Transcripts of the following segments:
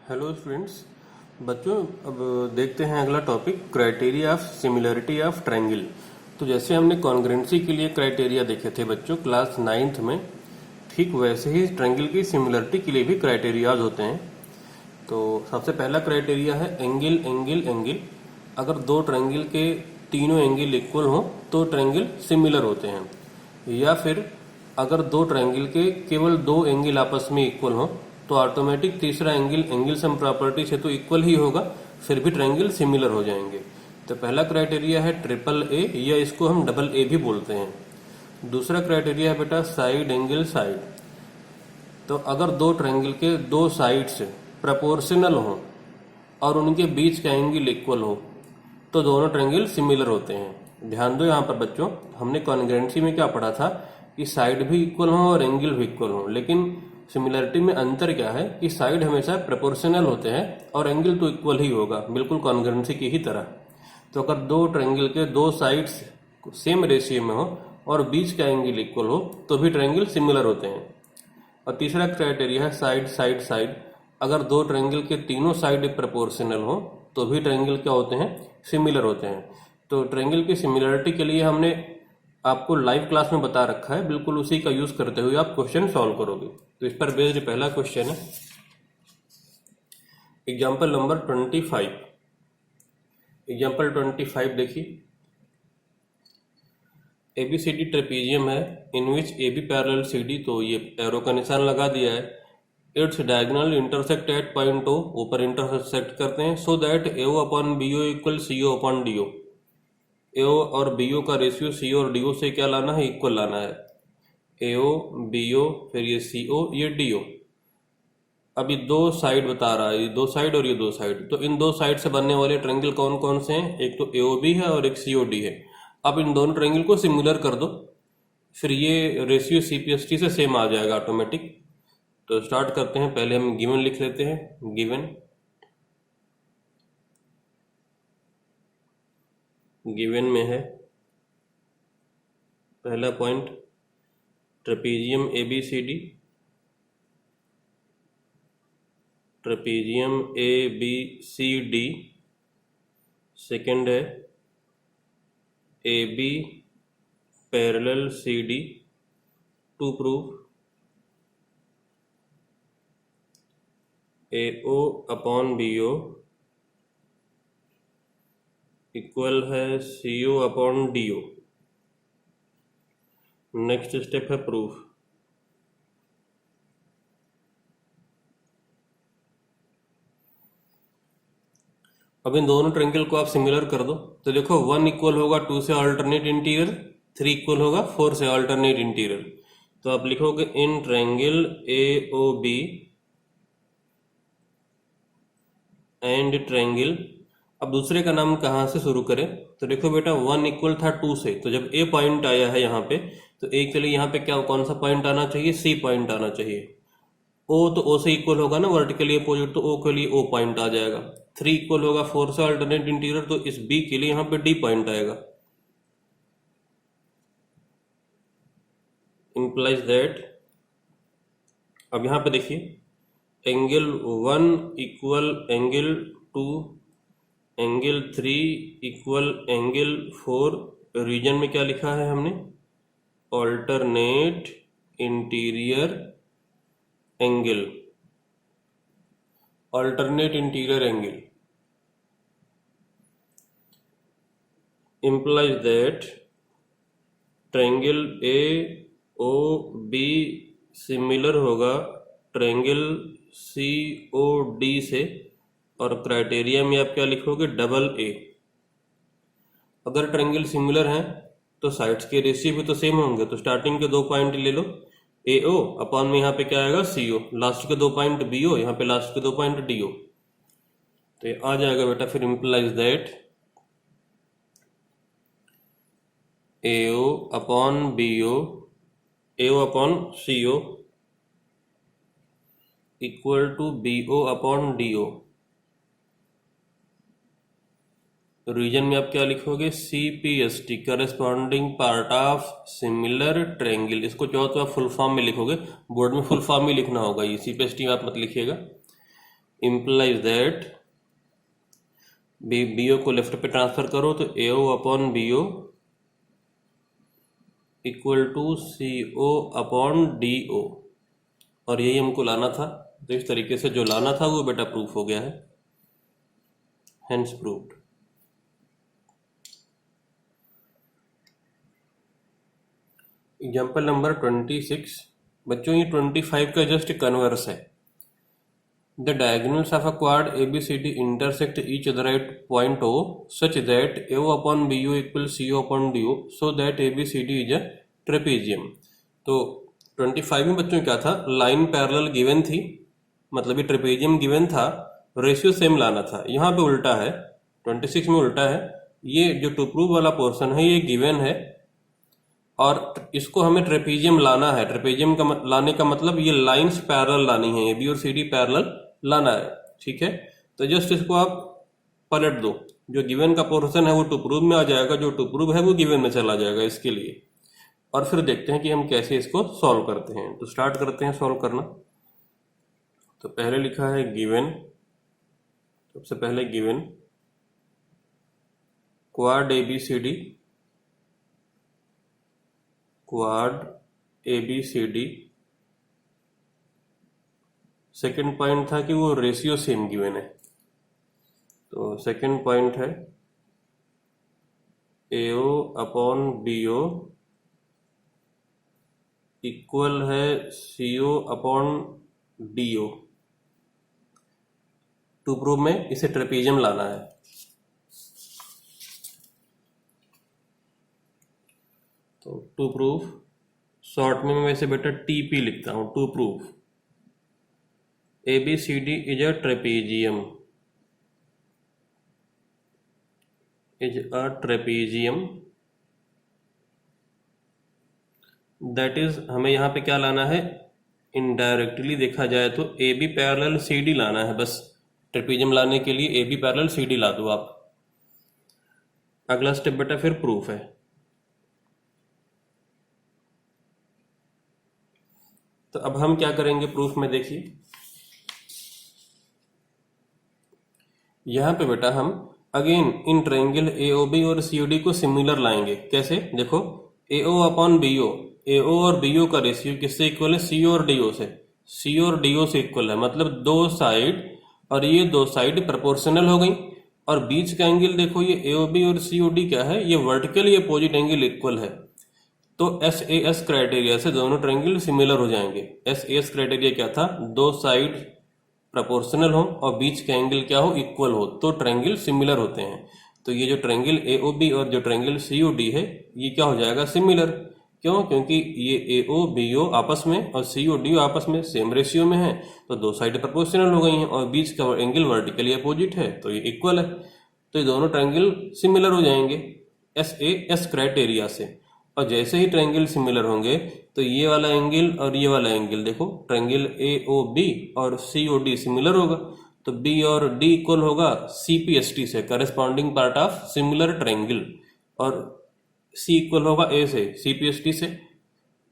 Hello students. बच्चों, अब देखते हैं अगला topic, criteria of similarity of triangle. तो जैसे हमने कॉन्ग्रुएंसी के लिए क्राइटेरिया देखे थे बच्चों क्लास 9th में, ठीक वैसे ही ट्रायंगल की सिमिलरिटी के लिए भी क्राइटेरियाज होते हैं। तो सबसे पहला क्राइटेरिया है एंगल एंगल एंगल। अगर दो ट्रायंगल के तीनों एंगल इक्वल हों तो ट्रायंगल सिमिलर होते हैं, या फिर अगर दो ट्रायंगल के केवल दो एंगल आपस में इक्वल हों तो ऑटोमेटिक तीसरा एंगल एंगल सम प्रॉपर्टी से तो इक्वल ही होगा, फिर भी ट्रायंगल सिमिलर हो जाएंगे। तो पहला क्राइटेरिया है ट्रिपल ए, या इसको हम डबल ए भी बोलते हैं। दूसरा क्राइटेरिया है बेटा साइड एंगल साइड। तो अगर दो ट्रायंगल के दो साइड्स प्रोपोर्शनल हों और उनके बीच का एंगल इक्वल हो तो दोनों ट्रायंगल सिमिलर होते हैं। ध्यान दो यहाँ पर बच्चों, हमने कॉन्ग्रुएंसी में क्या पढ़ा था कि साइड भी इक्वल हो और एंगल भी इक्वल हो, लेकिन सिमिलरिटी में अंतर क्या है कि साइड हमेशा प्रोपोर्शनल होते हैं और एंगल तो इक्वल ही होगा, बिल्कुल कॉन्ग्रुएंसी की ही तरह। तो अगर दो ट्रायंगल के दो साइड्स सेम रेशियो में हो और बीच का एंगल इक्वल हो तो भी ट्रायंगल सिमिलर होते हैं। और तीसरा क्राइटेरिया है साइड साइड साइड। अगर दो ट्रायंगल के तीनों साइड प्रोपोर्शनल हो तो भी ट्रायंगल क्या होते हैं, सिमिलर होते हैं। तो ट्रायंगल की सिमिलरिटी के लिए हमने आपको लाइव क्लास में बता रखा है, बिल्कुल उसी का यूज करते हुए आप क्वेश्चन सॉल्व करोगे। तो इस पर बेस्ड पहला क्वेश्चन है एग्जाम्पल नंबर 25। एग्जाम्पल 25 देखिए, एबीसीडी ट्रेपीजियम है इन विच AB पैरेलल CD, तो ये एरो का निशान लगा दिया है। Its diagonal intersect at point O, ऊपर इंटरसेक्ट करते हैं, so that AO upon BO equal CO upon DO। AO और BO का रेशियो C और DO से क्या लाना है, इक्वल लाना है। AO BO फिर ये CO ये DO। अभी दो साइड बता रहा है, ये दो साइड और ये दो साइड, तो इन दो साइड से बनने वाले ट्रायंगल कौन कौन से हैं, एक तो AOB है और एक COD है। अब इन दोनों ट्रायंगल को सिमिलर कर दो, फिर ये रेशियो CPST से सेम आ जाएगा ऑटोमेटिक। तो स्टार्ट करते हैं, पहले हम गिवन लिख लेते हैं। गिवन में है पहला point trapezium ABCD, trapezium ABCD। Second है AB parallel CD to prove AO upon BO equal है CO upon DO। Next step है प्रूफ। अब इन दोनों ट्रायंगल को आप सिमिलर कर दो, तो देखो 1 इक्वल होगा 2 से अल्टरनेट इंटीरियर, 3 इक्वल होगा 4 से अल्टरनेट इंटीरियर। तो आप लिखोगे in triangle AOB and triangle. अब दूसरे का नाम कहाँ से शुरू करें, तो देखो बेटा 1 इक्वल था 2 से, तो जब A पॉइंट आया है यहाँ पे तो A के लिए यहाँ पे क्या कौन सा पॉइंट आना चाहिए, C पॉइंट आना चाहिए। O तो O से इक्वल होगा ना, वर्टिकली अपोजिट, तो O के लिए O पॉइंट आ जाएगा। 3 इक्वल होगा 4 से अल्टरनेट इंटीरियर, तो इस B के लिए यहाँ पे D पॉइंट आएगा। इंप्लाइज दैट, अब यहाँ पे देखिए angle 1 equal angle 2, angle 3 equal angle 4। Reason में क्या लिखा है हमने, alternate interior angle, alternate interior angle. implies that triangle AOB similar होगा ट्रायंगल COD से, और क्राइटेरिया में आप क्या लिखोगे, डबल A। अगर ट्रायंगल सिमिलर हैं तो साइड्स के रेशियो भी तो सेम होंगे, तो स्टार्टिंग के दो पॉइंट ले लो, AO अपॉन में यहाँ पे क्या आएगा CO, लास्ट के दो पॉइंट BO, यहाँ पे लास्ट के दो पॉइंट DO। तो ये आ जाएगा बेटा, फिर implies that AO upon BO, AO upon CO equal to BO upon DO। Reason में आप क्या लिखोगे, CPST corresponding part of similar triangle. इसको चाहो तो आप फुल फॉर्म में लिखोगे, बोर्ड में फुल फॉर्म ही लिखना होगा, ये CPST आप मत लिखिएगा। इम्प्लाइज दैट BO को लेफ्ट पे ट्रांसफर करो तो AO upon BO equal to CO upon DO, और यही हमको लाना था। तो इस तरीके से जो लाना था वो बेटा प्रूफ हो गया है, हेंस प्रूव्ड। एग्जाम्पल नंबर 26 बच्चों, ये 25 का जस्ट कन्वर्स है। The diagonals of a quad ABCD intersect each other at point O such that AO upon BO equal CO upon DO so that ABCD is a trapezium. तो 25 में बच्चों क्या था, line parallel given थी, मतलब ये trapezium given था, ratio same लाना था। यहाँ पे उल्टा है, 26 में उल्टा है। ये जो टू प्रूव वाला पोर्शन है ये गिवन है और इसको हमें ट्रेपेजियम लाना है। ट्रेपेजियम का लाने का मतलब ये लाइंस पैरेलल लानी है, AB और CD पैरेलल लाना है, ठीक है। तो जस्ट इसको आप पलट दो, जो गिवन का पोर्शन है वो टू प्रूव में आ जाएगा, जो टू प्रूव है वो गिवन में चला जाएगा इसके लिए। और फिर देखते हैं कि हम कैसे इसको सॉल्व करते हैं। तो स्टार्ट करते हैं सॉल्व करना। तो पहले लिखा है गिवन, सबसे पहले given quad ABCD, quad ABCD। Second point था कि वो रेशियो सेम गिवन है। तो सेकंड पॉइंट है AO अपॉन BO इक्वल है CO upon DO। To prove में इसे ट्रेपेजियम लाना है। तो टू प्रूफ शॉर्ट में मैं वैसे बेटा TP लिखता हूं, to proof ABCD is a trapezium, that is, हमें यहाँ पे क्या लाना है, इनडायरेक्टली देखा जाए तो AB पैरेलल CD लाना है। बस ट्रेपेजियम लाने के लिए AB पैरेलल CD ला दो आप। अगला स्टेप बेटा फिर प्रूफ है। तो अब हम क्या करेंगे प्रूफ में, देखिए यहां पे बेटा हम अगेन इन ट्रायंगल AOB और COD को सिमिलर लाएंगे। कैसे, देखो AO अपॉन BO, AO और BO का रेशियो किससे इक्वल है, CO और DO से। CO और DO से इक्वल है, मतलब दो साइड, और ये दो साइड प्रोपोर्शनल हो गई। और बीच का एंगल देखो, ये AOB और COD क्या है, ये वर्टिकली अपोजिट एंगल इक्वल है। तो SAS क्राइटेरिया से दोनों ट्रायंगल सिमिलर हो जाएंगे। SAS क्राइटेरिया क्या था, दो साइड प्रोपोर्शनल हो और बीच का एंगल क्या हो, इक्वल हो, तो ट्रायंगल सिमिलर होते हैं। तो ये जो ट्रायंगल AOB और जो ट्रायंगल COD है ये क्या हो जाएगा, सिमिलर। क्यों, क्योंकि ये AO BO आपस में और COD आपस में सेम रेशियो में है, तो दो साइड प्रोपोर्शनल हो गई हैं और बीच का एंगल वर्टिकली अपोजिट है, तो ये इक्वल है। तो ये दोनों ट्रायंगल सिमिलर हो जाएंगे SAS क्राइटेरिया से। और जैसे ही ट्रायंगल सिमिलर होंगे तो ये वाला एंगल और ये वाला एंगल, देखो ट्रायंगल AOB और COD सिमिलर होगा, तो B और D इक्वल होगा CPST से, corresponding part of similar triangle, और C इक्वल होगा A से, CPST से।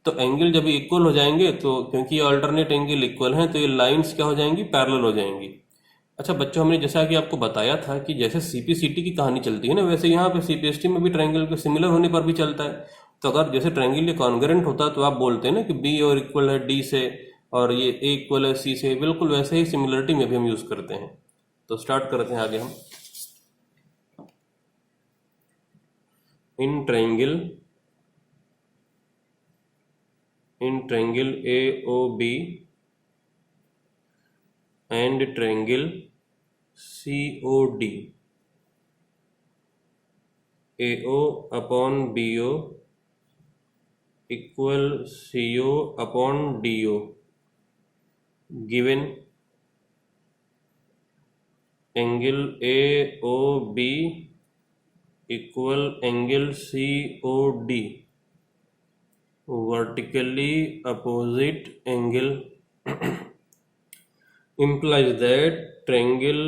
तो एंगल जब इक्वल हो जाएंगे, तो क्योंकि ये अल्टरनेट एंगल इक्वल हैं, तो ये लाइंस क्या हो जाएंगी, पैरेलल हो जाएंगी। अच्छा बच्चों, हमने जैसा कि आपको बताया था कि जैसे CPCT की कहानी चलती है ना, वैसे यहाँ पे CPST में भी ट्रायंगल के सिमिलर होने पर भी चलता है। तो अगर जैसे ट्रायंगल ये कॉन्ग्रुएंट होता तो आप बोलते हैं ना कि B और इक्वल है D से और ये A इक्वल है C से, बिल्कुल वैसे ही सिमिलरिटी में भी हम यूज करते हैं। तो स्टार्ट करते हैं आगे हम। In triangle AOB and triangle COD, AO upon BO equal CO upon DO, given angle AOB equal angle COD, vertically opposite angle, implies that triangle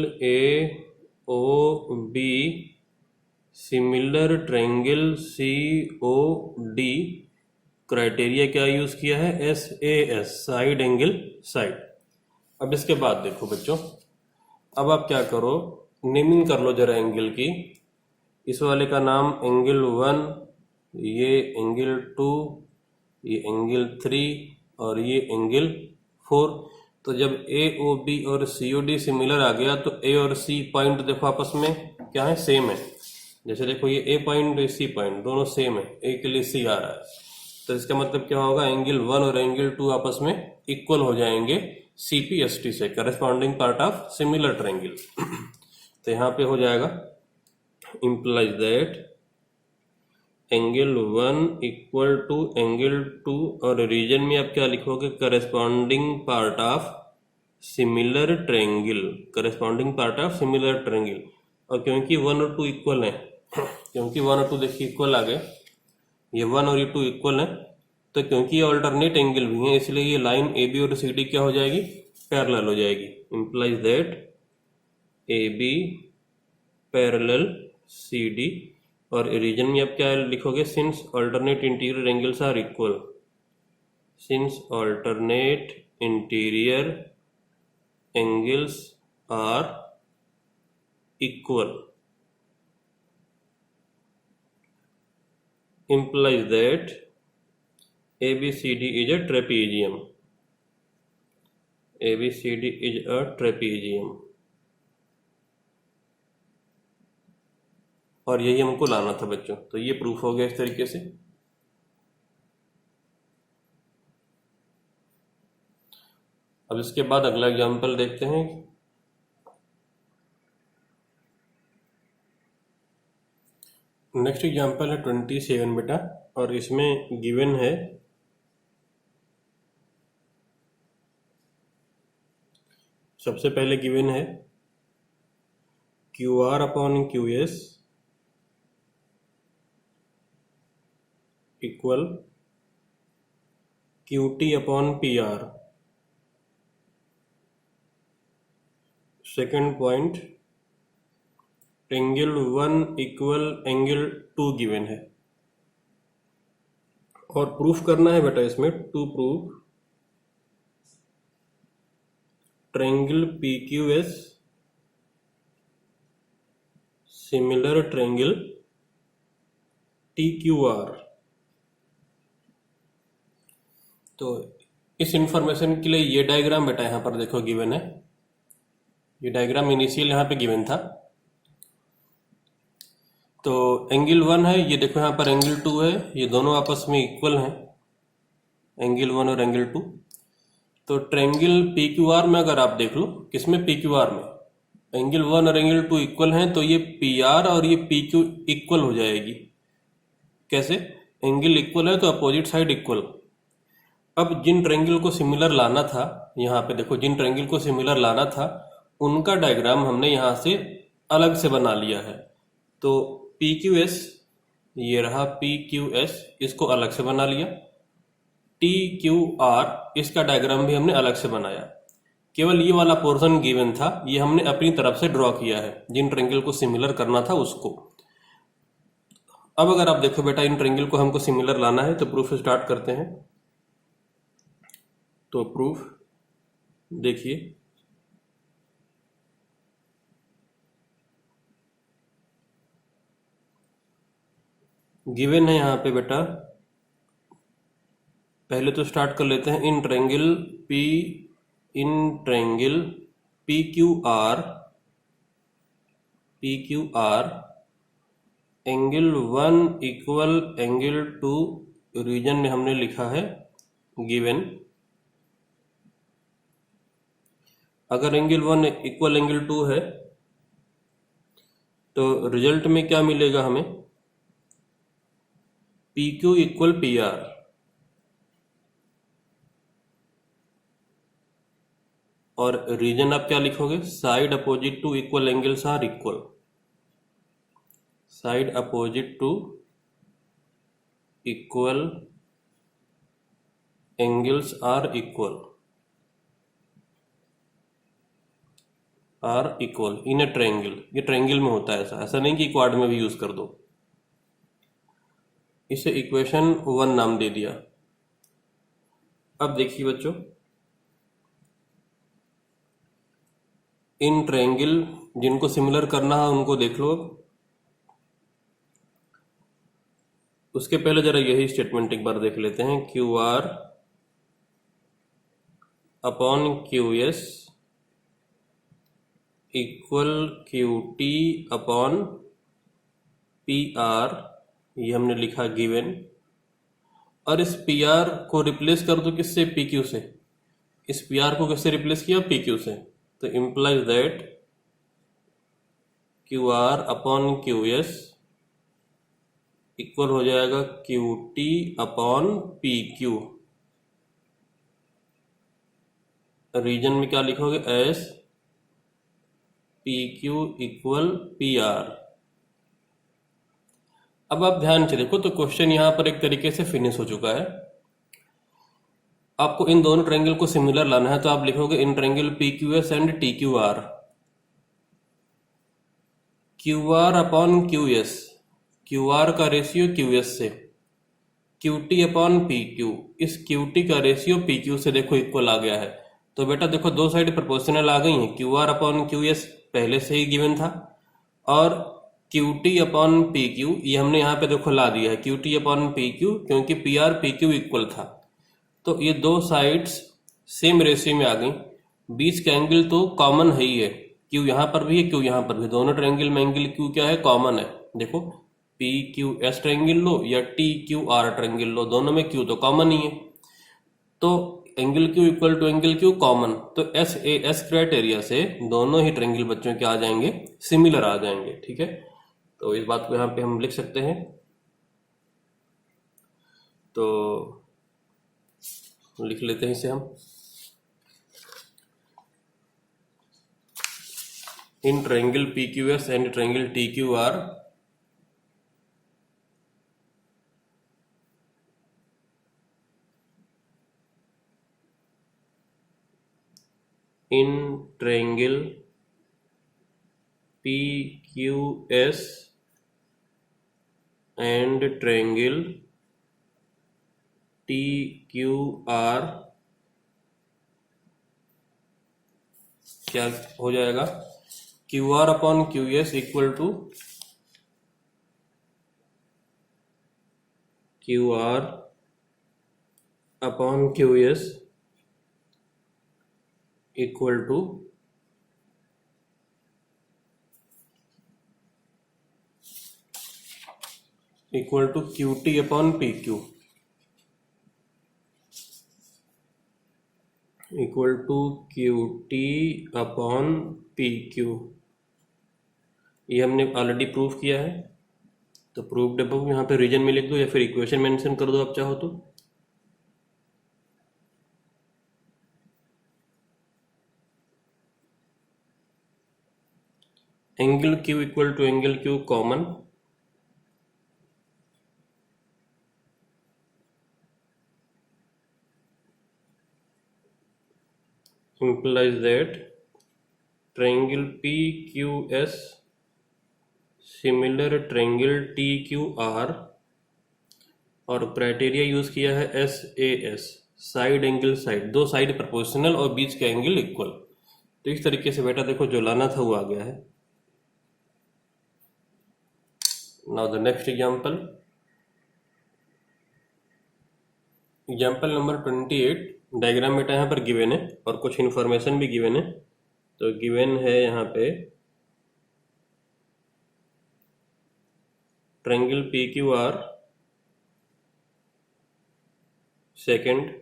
AOB similar triangle COD। Criteria क्या use किया है, SAS, side angle side. अब इसके बाद देखो बच्चों, अब आप क्या करो, नेमिंग कर लो जरा एंगल की। इस वाले का नाम एंगल 1, ये एंगल 2, ये एंगल 3 और ये एंगल 4। तो जब ए ओ बी और सी ओ डी सिमिलर आ गया तो ए और सी पॉइंट देखो आपस में क्या है, सेम है। जैसे देखो ये ए पॉइंट सी पॉइंट दोनों सेम है, ए के लिए सी आ रहा है, तो इसका मतलब क्या होगा, एंगल 1 और एंगल 2 आपस में इक्वल हो जाएंगे सी पी एस टी से, corresponding part of similar triangle. तो यहाँ पे हो जाएगा implies that angle 1 equal to angle 2 और रीजन में आप क्या लिखोगे, corresponding part of similar triangle, corresponding part of similar triangle. और क्योंकि 1 और 2 इक्वल है, क्योंकि 1 और 2 देखिए इक्वल आ गए, ये 1 और ये 2 इक्वल है, तो क्योंकि ये ऑल्टरनेट एंगल भी है इसलिए ये लाइन ए बी और सी डी क्या हो जाएगी, पैरेलल हो जाएगी। Implies that A B parallel C D, और रीजन में आप क्या लिखोगे, since alternate interior angles are equal, since alternate interior angles are equal, implies that ABCD is a trapezium, ABCD is a trapezium। और यही हमको लाना था बच्चों, तो ये प्रूफ हो गया इस तरीके से। अब इसके बाद अगला एग्जाम्पल देखते हैं। नेक्स्ट एग्जाम्पल है 27 बेटा, और इसमें गिवन है सबसे पहले गिवन है Q R upon Q S equal Q T upon P R. Second point, angle 1 equal angle 2 given है, और प्रूफ करना है बेटा इसमें, to proof triangle P Q S similar triangle T Q R. तो इस इंफॉर्मेशन के लिए ये डायग्राम बेटा यहाँ पर देखो गिवन है, ये डायग्राम इनिशियल यहाँ पे गिवन था। तो एंगल 1 है, ये देखो यहाँ पर एंगल 2 है, ये दोनों आपस में इक्वल हैं, एंगल 1 और एंगल 2। तो ट्रायंगल पी क्यू आर में अगर आप देख लो, किसमें, पी क्यू आर में एंगल 1 और एंगल 2 इक्वल हैं, तो ये पी आर और ये पी क्यू इक्वल हो जाएगी। कैसे, एंगल इक्वल है तो अपोजिट साइड इक्वल। अब जिन ट्रायंगल को सिमिलर लाना था, यहाँ पे देखो जिन ट्रायंगल को सिमिलर लाना था उनका डायग्राम हमने यहाँ से अलग से बना लिया है। तो पी क्यू एस, ये रहा पी क्यू एस, इसको अलग से बना लिया। टी क्यू आर, इसका डायग्राम भी हमने अलग से बनाया। केवल ये वाला पोर्शन गिवन था, ये हमने अपनी तरफ से ड्रॉ किया है, जिन ट्रायंगल को सिमिलर करना था उसको। अब अगर आप देखो बेटा इन ट्रायंगल को हमको सिमिलर लाना है, तो प्रूफ स्टार्ट करते हैं। तो प्रूफ देखिए, गिवन है यहाँ पे बेटा, पहले तो स्टार्ट कर लेते हैं, in triangle P Q R angle 1 equal angle 2, reason में हमने लिखा है गिवन। अगर एंगल 1 इक्वल एंगल 2 है तो रिजल्ट में क्या मिलेगा हमें, P Q equal P R, और रीजन आप क्या लिखोगे, side opposite to equal angles are equal, side opposite to equal angles are equal in a triangle. ये ट्रायंगल में होता है ऐसा नहीं कि क्वाड में भी यूज कर दो। इसे इक्वेशन 1 नाम दे दिया। अब देखिए बच्चों, इन ट्रायंगल, जिनको सिमिलर करना है उनको देख लो। उसके पहले जरा यही स्टेटमेंट एक बार देख लेते हैं, Q R upon Q S equal Q T upon P are, ये हमने लिखा गिवन। और इस पी आर को रिप्लेस कर दो किससे, पी क्यू से। इस पी आर को किससे रिप्लेस किया, पी क्यू से। तो implies that Q R upon Q S equal हो जाएगा Q T upon P Q. Reason में क्या लिखोगे, S P Q equal P R. अब आप ध्यान से देखो तो क्वेश्चन यहां पर एक तरीके से फिनिश हो चुका है। आपको इन दोनों ट्रायंगल को सिमिलर लाना है, तो आप लिखोगे इन triangle P Q S and T Q are, Q R upon Q S, Q R का रेशियो क्यू एस से, Q T upon P Q, इस क्यू टी का रेशियो पी क्यू से देखो इक्वल आ गया है। तो बेटा देखो दो साइड प्रोपोर्शनल आ गई हैं, Q R upon Q S पहले से ही गिवन था, और Q T upon P Q ये हमने यहाँ पे देखो ला दिया है, Q T upon P Q, क्योंकि P R P Q equal था। तो ये दो साइड्स सेम रेशियो में आ गई। बीच का एंगल तो कॉमन है ही है, क्यू यहाँ पर भी है, क्यू यहाँ पर भी, दोनों ट्रायंगल में एंगल क्यू क्या है, कॉमन है। देखो पी क्यू एस ट्रायंगल लो या टी क्यू आर ट्रायंगल लो, दोनों में क्यू तो कॉमन ही है। तो angle Q equal to angle Q common, तो एस ए एस क्राइटेरिया से दोनों ही ट्रायंगल बच्चों के आ जाएंगे, सिमिलर आ जाएंगे। ठीक है, तो इस बात को यहाँ पे हम लिख सकते हैं। तो लिख लेते हैं इसे हम, in triangle P Q S and triangle T Q R in triangle PQS and triangle TQR क्या हो जाएगा, Q R upon Q S equal to Q R upon Q S equal to Q T upon P Q, equal to Q T upon P Q. ये हमने already prove किया है, तो proved above यहाँ पे रीजन में लिख दो या फिर इक्वेशन मेंशन कर दो आप चाहो तो। Angle Q equal to angle Q common, implies that triangle PQS similar triangle TQR, और क्राइटेरिया यूज किया है SAS, साइड एंगल साइड, दो साइड प्रोपोर्शनल और बीच का एंगल इक्वल। तो इस तरीके से बेटा देखो जो लाना था वो आ गया है। Now the next example, example number 28। Diagram बेटा यहाँ पर गिवन है और कुछ इन्फॉर्मेशन भी गिवन है। तो गिवन है यहाँ पे triangle P Q R, second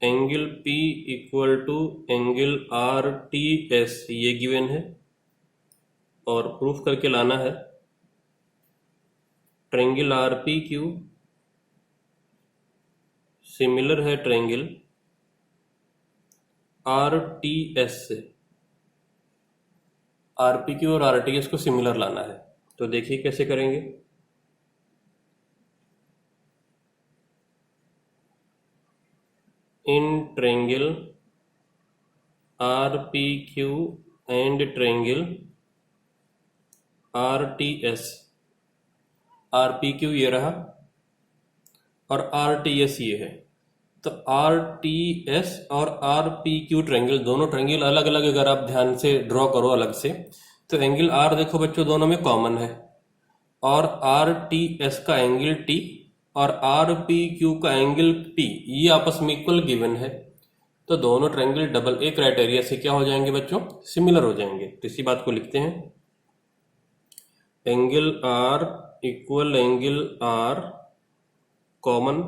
angle P equal to angle R T S, ये गिवन है और प्रूफ करके लाना है triangle R P Q similar है ट्रायंगल आर टी एस से। आर पी क्यू और आर टी एस को सिमिलर लाना है, तो देखिए कैसे करेंगे। In triangle R P Q and triangle R T S, R P Q ये रहा और आर टी एस ये है। तो आर टी एस और आर पी क्यू ट्रायंगल, दोनों ट्रायंगल अलग अलग अगर आप ध्यान से ड्रॉ करो अलग से, तो एंगल आर देखो बच्चों दोनों में कॉमन है, और आर टी एस का एंगल टी और आर पी क्यू का एंगल टी ये आपस में इक्वल गिवन है। तो दोनों ट्रायंगल डबल ए क्राइटेरिया से क्या हो जाएंगे बच्चों, सिमिलर हो जाएंगे। तो इसी बात को लिखते हैं, angle R equal angle R common,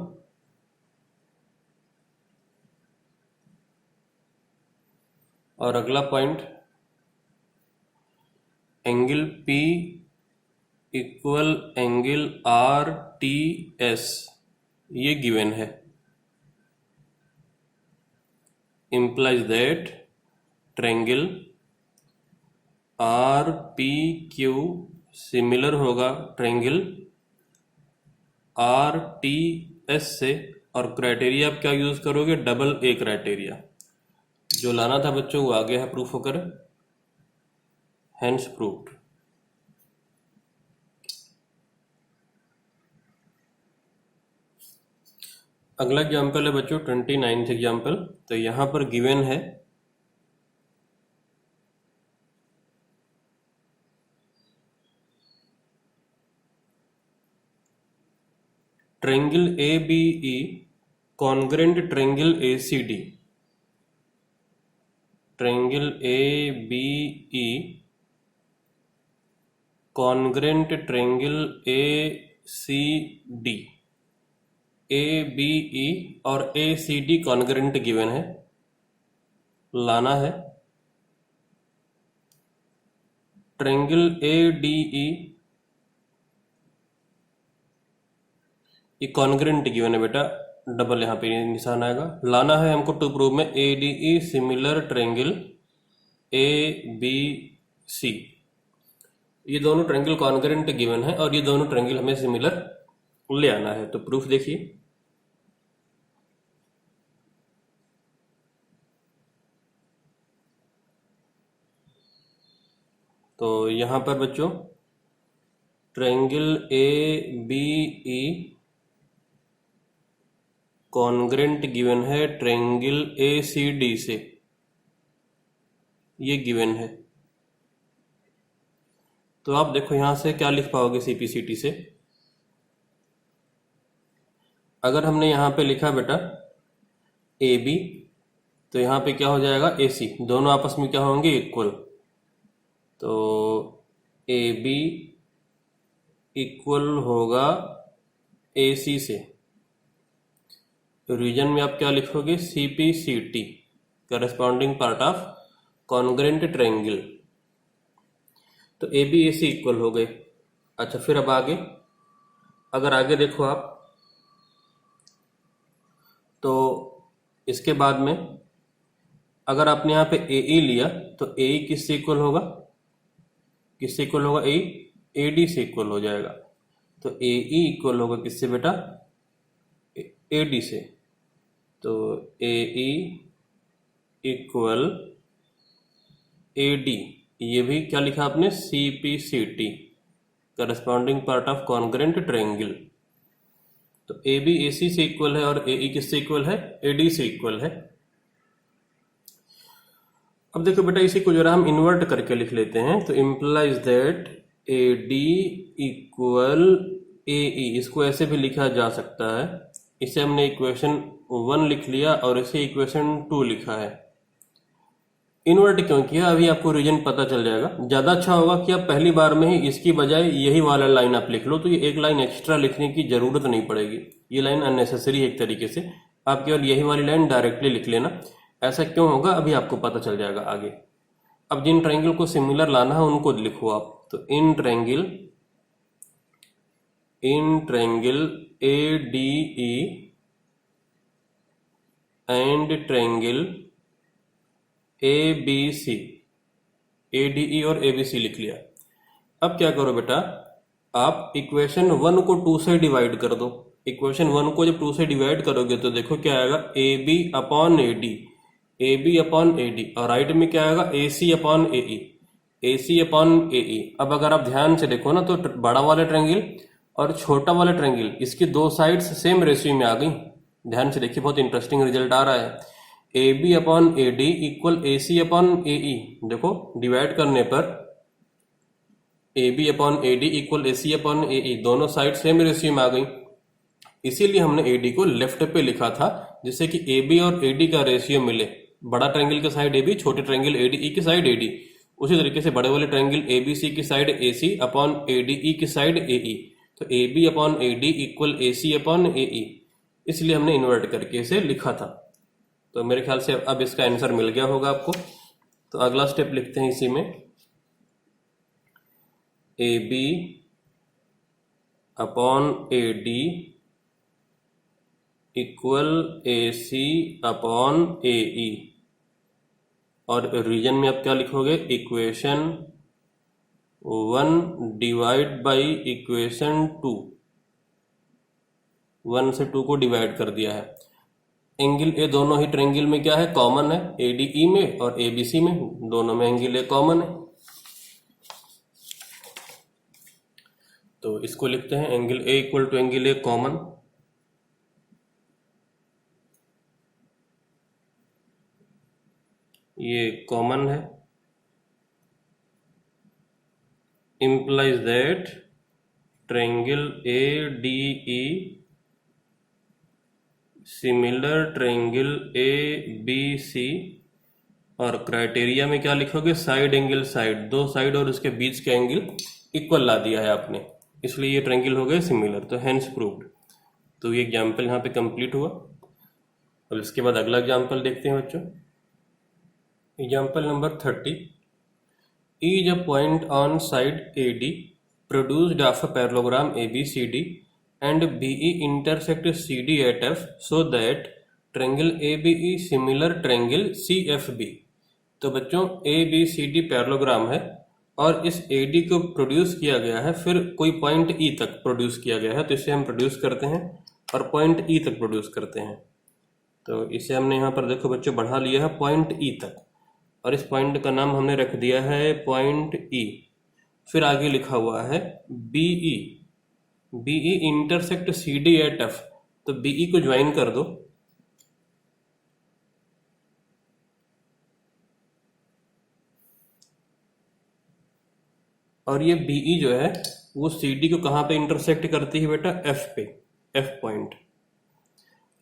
और अगला point angle P equal angle R T S ये गिवन है, implies that triangle R P Q similar होगा ट्रायंगल आर टी एस से। और क्राइटेरिया आप क्या यूज करोगे, डबल ए क्राइटेरिया। जो लाना था बच्चों वो आ गया है प्रूफ होकर, हेंस प्रूव्ड। अगला एग्जाम्पल है बच्चों 29th एग्जाम्पल। तो यहां पर गिवन है triangle A B E congruent triangle A C D, triangle A B E congruent triangle A C D, A B E और A C D congruent given है। लाना है ट्रायंगल ए डी ई, ये congruent given है बेटा, double यहाँ पे निशान आएगा। लाना है हमको टू प्रूव में A D E similar triangle A B C, ये दोनों ट्रायंगल कॉन्ग्रेंट गिवन है और ये दोनों ट्रायंगल हमें सिमिलर ले आना है। तो प्रूफ देखिए, तो यहां पर बच्चों triangle A B E congruent given है ट्रायंगल ए सी डी से, ये गिवन है। तो आप देखो यहां से क्या लिख पाओगे सीपीसीटी से। अगर हमने यहां पे लिखा बेटा ए बी, तो यहां पे क्या हो जाएगा ए सी, दोनों आपस में क्या होंगे इक्वल। तो ए बी इक्वल होगा ए सी से। रीजन में आप क्या लिखोगे, C P C T corresponding part of congruent triangle. तो A B A C equal हो गए। अच्छा फिर अब आगे, अगर आगे देखो आप, तो इसके बाद में अगर आपने यहाँ पे ए ई लिया तो ए ई किससे इक्वल होगा, किससे इक्वल होगा, ए डी से इक्वल हो जाएगा। तो ए ई इक्वल होगा किससे बेटा, ए डी से। तो ए ई इक्वल ए डी, ये भी क्या लिखा आपने, C P C T corresponding part of congruent triangle. तो ए बी ए सी से इक्वल है और ए ई किससे इक्वल है, ए डी से इक्वल है। अब देखो बेटा इसी को जरा हम इन्वर्ट करके लिख लेते हैं। तो implies that A D equal A E, इसको ऐसे भी लिखा जा सकता है। इसे हमने इक्वेशन 1 लिख लिया और इसे इक्वेशन 2 लिखा है। इन्वर्ट क्यों किया अभी आपको रीजन पता चल जाएगा। ज्यादा अच्छा होगा कि आप पहली बार में ही इसकी बजाय यही वाला लाइन आप लिख लो, तो ये एक लाइन एक्स्ट्रा लिखने की जरूरत नहीं पड़ेगी। ये लाइन अननेसेसरी है एक तरीके से, आप केवल यही वाली लाइन डायरेक्टली लिख लेना। ऐसा क्यों होगा अभी आपको पता चल जाएगा आगे। अब जिन ट्रायंगल को सिमिलर लाना है उनको लिखो आप। तो in triangle A D E and triangle A B C, A D E और ए बी सी लिख लिया। अब क्या करो बेटा, आप इक्वेशन 1 को 2 से डिवाइड कर दो। इक्वेशन 1 को जब 2 से डिवाइड करोगे तो देखो क्या आएगा, A B upon A D, A B upon A D, और राइट में क्या आएगा, ए C upon A E, A C upon A ई। अब अगर आप ध्यान से देखो ना तो बड़ा वाला ट्रायंगल और छोटा वाला ट्रायंगल, इसकी दो साइड्स सेम रेशियो में आ गई। ध्यान से देखिए, बहुत इंटरेस्टिंग रिजल्ट आ रहा है। A B upon A D equal A C upon A E. देखो डिवाइड करने पर A B upon A D equal A C upon A E, दोनों साइड सेम रेशियो में आ गई। इसीलिए हमने ए डी को लेफ्ट पे लिखा था, जिससे कि ए बी और ए डी का रेशियो मिले। बड़ा ट्रायंगल की साइड ए बी, छोटे ट्रायंगल ए डी ई की साइड ए डी। उसी तरीके से बड़े वाले ट्रायंगल ए बी सी की side A C upon A D E की साइड ए ई। तो A B upon A D equal A C upon A E, इसलिए हमने इन्वर्ट करके इसे लिखा था। तो मेरे ख्याल से अब इसका आंसर मिल गया होगा आपको। तो अगला स्टेप लिखते हैं इसी में, A B upon A D equal A C upon A E, और रीजन में आप क्या लिखोगे, इक्वेशन 1 डिवाइड बाई इक्वेशन 2। 1 से 2 को डिवाइड कर दिया है। एंगल ए दोनों ही ट्रायंगल में क्या है, कॉमन है, ए डी ई में और ए बी सी में, दोनों में एंगल ए कॉमन है। तो इसको लिखते हैं angle A equal to angle A common. ये कॉमन है, implies that triangle ADE सिमिलर ट्रायंगल ABC, और क्राइटेरिया में क्या लिखोगे, साइड एंगल साइड, दो साइड और उसके बीच के एंगल इक्वल ला दिया है आपने, इसलिए ये ट्रायंगल हो गए सिमिलर। तो हेंस प्रूव्ड। तो ये एग्जाम्पल यहाँ पे कंप्लीट हुआ। अब इसके बाद अगला एग्जाम्पल देखते हैं बच्चों। Example number 30, is a point on side AD produced of a parallelogram ABCD and BE intersect CD at F so that triangle ABE similar triangle CFB। तो बच्चों ABCD पैरेललोग्राम है और इस AD को प्रोड्यूस किया गया है, फिर कोई पॉइंट E तक प्रोड्यूस किया गया है, तो इसे हम प्रोड्यूस करते हैं और पॉइंट E तक प्रोड्यूस करते हैं। तो इसे हमने यहाँ पर देखो बच्चों बढ़ा लिया है पॉइंट E तक, और इस पॉइंट का नाम हमने रख दिया है पॉइंट E। फिर आगे लिखा हुआ है BE, BE intersect CD at F, तो BE को ज्वाइन कर दो। और ये BE जो है वो CD को कहाँ पे इंटरसेक्ट करती है बेटा, F पे, F पॉइंट।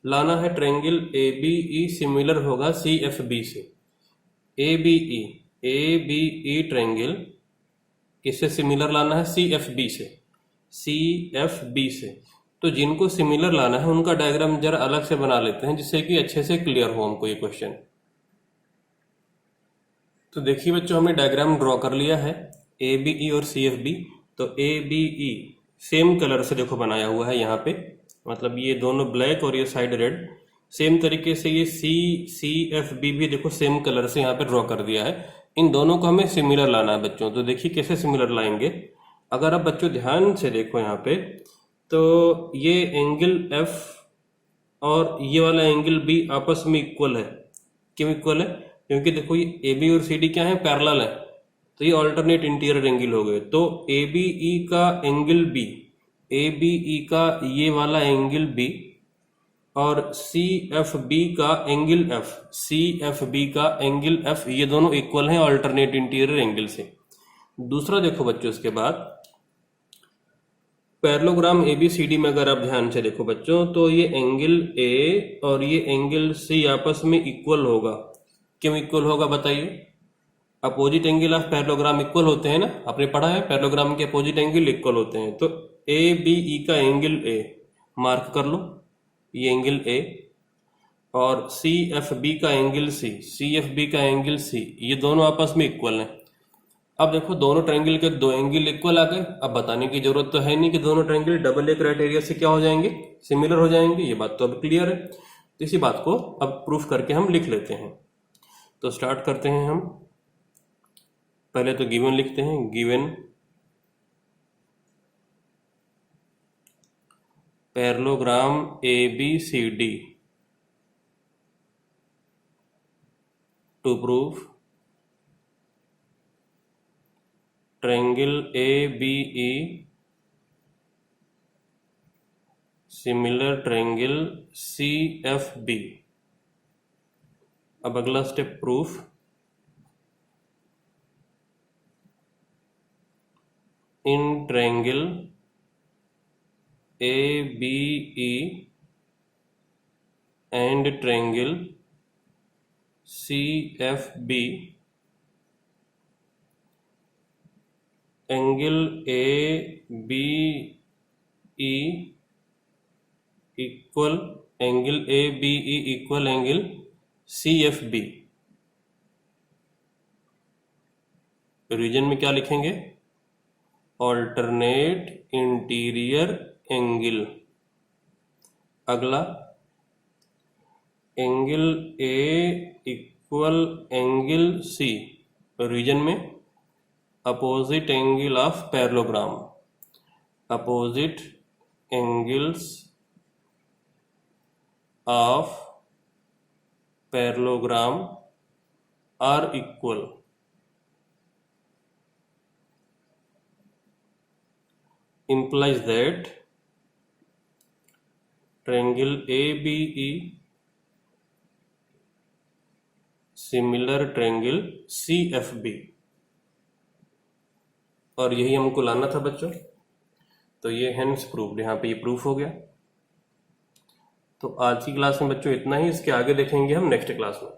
लाना है ट्रायंगल ABE सिमिलर होगा CFB से। ABE ट्रायंगल किससे सिमिलर लाना है, CFB से, CFB से। तो जिनको सिमिलर लाना है उनका डायग्राम जरा अलग से बना लेते हैं, जिससे कि अच्छे से क्लियर हो हमको ये क्वेश्चन। तो देखिए बच्चों, हमने डायग्राम ड्रॉ कर लिया है ABE और CFB। तो ABE सेम कलर से देखो बनाया हुआ है यहाँ पे, मतलब ये दोनों ब्लैक और ये साइड रेड। सेम तरीके से ये CFB भी देखो सेम कलर से यहाँ पे ड्रॉ कर दिया है। इन दोनों को हमें सिमिलर लाना है बच्चों। तो देखिए कैसे सिमिलर लाएंगे। अगर आप बच्चों ध्यान से देखो यहाँ पे, तो ये एंगल F और ये वाला एंगल B आपस में इक्वल है। क्यों इक्वल है, क्योंकि देखो ये AB और CD क्या है, पैरेलल है, तो ये अल्टरनेट इंटीरियर एंगल हो गए। तो ABE का एंगल B, ABE का ये वाला एंगल B और CFB का एंगल F, CFB का एंगल F, ये दोनों इक्वल हैं अल्टरनेट इंटीरियर एंगल से। दूसरा देखो बच्चों, इसके बाद पैरेललोग्राम ABCD में अगर आप ध्यान से देखो बच्चों, तो ये एंगल A और ये एंगल C आपस में इक्वल होगा। क्यों इक्वल होगा बताइए, opposite angle of parallelogram equal होते हैं ना, आपने पढ़ा है पैरेललोग्राम के अपोजिट एंगल इक्वल होते हैं। तो ABE का एंगल A मार्क कर लो, ये एंगल A, और CFB का एंगल C, CFB का एंगल C, ये दोनों आपस में इक्वल हैं। अब देखो दोनों ट्रायंगल के दो एंगल इक्वल आ गए। अब बताने की जरूरत तो है नहीं कि दोनों ट्रायंगल डबल ए क्राइटेरिया से क्या हो जाएंगे, सिमिलर हो जाएंगे। ये बात तो अब क्लियर है। तो इसी बात को अब प्रूफ करके हम लिख लेते हैं। तो स्टार्ट करते हैं हम। पहले तो गिवन लिखते हैं, given parallelogram ABCD to prove triangle ABE similar triangle C F B. अब अगला step proof. In triangle A B E and triangle C F B, angle A B E equal angle A B E equal angle C F B. Reason में क्या लिखेंगे? Alternate interior angle. अगला angle A equal angle C, reason में opposite angle of parallelogram. Opposite angles of parallelogram are equal. implies that triangle ABE similar triangle CFB। और यही हमको लाना था बच्चों, तो ये हेंस प्रूव्ड, यहाँ पे ये प्रूफ हो गया। तो आज की क्लास में बच्चों इतना ही, इसके आगे देखेंगे हम नेक्स्ट क्लास में।